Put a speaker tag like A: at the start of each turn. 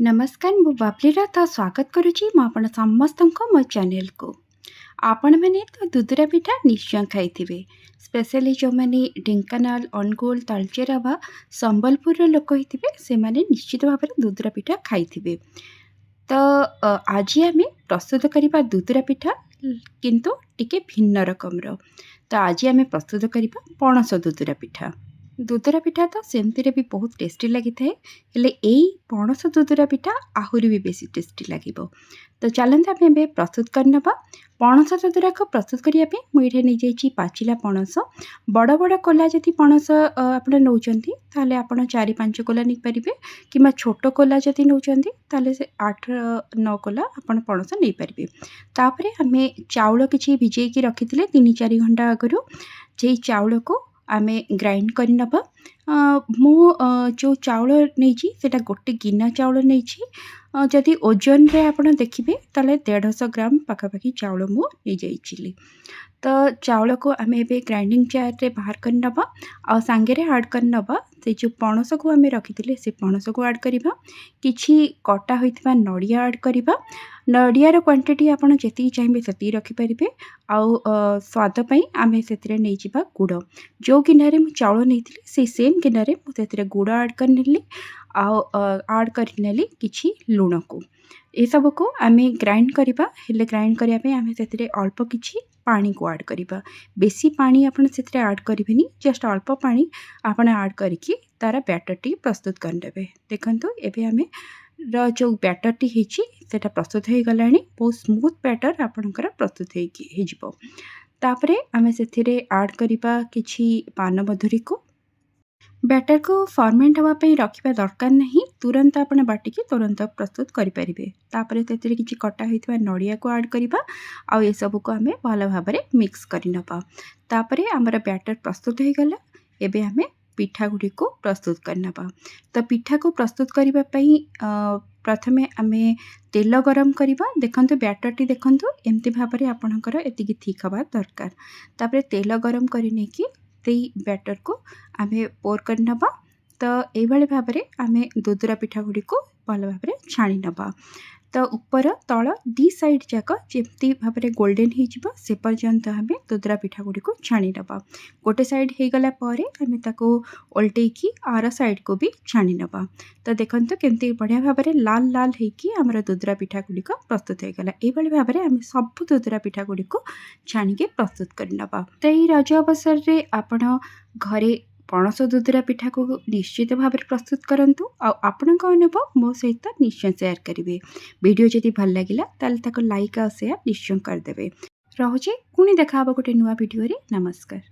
A: नमस्कार मु बाबली तो स्वागत करुच्ची आपण समस्त मो चैनल को आपण मैंने तो दुदुरा पिठा निश्चय खाई स्पेशली जो मैंने ढेंकानाल अनुगुल तालचेरा बा संबलपुर लोक होते से माने निश्चित भाव में दुदुरा पिठा खाई तो आज आम प्रस्तुत करवा दुदुरा पिठा किंतु टिके भिन्न रकम तो आज आम प्रस्तुत करवा पणस दुदुरा पिठा। दुदुरा पिठा तो सेमती भी बहुत टेस्टी लगी था हेले यही पणस दुदुरा पिठा आहरी भी बेसी टेस्टी लगे। तो चलते आम ए प्रस्तुत करना पणस दुदुरा को प्रस्तुत करने मुझे नहीं जाइए पाचिला पणस बड़ बड़ कोला जदि पणस आप नौ आप 4-5 कोला नहीं पारे कि छोट कोला जदि नौ से 8-9 कोला आप पणस नहीं पारे। तापर आम चाउल कि भिजेकी रखी 3-4 घंटा आगु से चाउल को आमे ग्राइंड कर नबा। मु जो चाउल नहीं सेटा गोटे गिना चाउल नहीं जदि ओजन रे आपण देखिबे ताले 150 ग्राम पाखापाखी चाउल मु नहीं जाइली। तो चाउल को आम ए ग्राइंडिंग जार रे बाहर कर नबा आ सांगे रे ऐड कर नबा से जो पणस को आम रखी से पणस को ऐड करिबा किछि कटा होइतबा नड़िया ऐड करिबा। नड़ियार क्वांटिटी आपड़ जी चाहिए से रखिपारे आउ स्वाद पई आम से नहीं जावा गुड़ जो गिनारे मु चाउल नहीं से सेम गिनारे मुझे गुड़ ऐड कर नेली आउ ऐड कर नेली किछि लुण को ये सब को आम ग्राइंड करवा हेले ग्राइंड करने आम से अल्प किछि पानी को ऐड करवा। बेसी पानी आपन से ऐड करें जस्ट अल्प पानी आपन ऐड करके तार बैटर टी प्रस्तुत करदे। देखंतु एबे आम जो बैटर टी होता प्रस्तुत हो गला बहुत स्मूथ बैटर आपणकर प्रस्तुत हो तापरे आम से ऐड करवा किछि पान मधुरी को बैटर को फर्मेंट होगापी रखा दरकार नहीं तुरंत आपड़ बाटिकी तुरंत प्रस्तुत करें। तापर से किसी कटा होता नड़िया को ऐड करवा आउ ये सब को आम भल भाव में मिक्स करनबा। तापर आमर बैटर प्रस्तुत हो गला एबे आम पिठा गुड़ी को प्रस्तुत करनबा। तो पिठा को प्रस्तुत करने प्रथमे आम तेल गरम करवा। देखंतु बैटर टी देखंतु एमती भाव में आपणकर एतिकी थिक हवा दरकार। तापर तेल गरम करने की बैटर को आम पोर कर नबा। तो ये भाव में आम दुदुरा पिठा गुड़ी को भल भाव में छाणी नबा। तो ऊपर तल दी साइड जाक जमती भाव में गोल्डन हो से पर्यंत आम दुदुरा पिठा गुड़ी को छाणी नबा। गोटे साइड हो गला परे आम ताको उल्टेकी आर साइड को भी छाणी नबा। तो देखंतु केमती बढ़िया भाव में लाल लाल होगी आमर दुदुरा पिठा गुड़ी को प्रस्तुत हो गला। ये भाव में आम सब दुदुरा पिठा गुड़ी को छाणिके प्रस्तुत कर नबा। तो ये रज अवसर में आपण घरे पणस दुदुरा पिठा को निश्चित भाव में प्रस्तुत करंतु आपण अनुभव मो सहित निश्चय शेयर करेंगे। वीडियो जदि भल लगिला ताले ताको लाइक और शेयर निश्चय करदे। रहुचे पुणी देखा गोटे नुआ वीडियो रे। नमस्कार।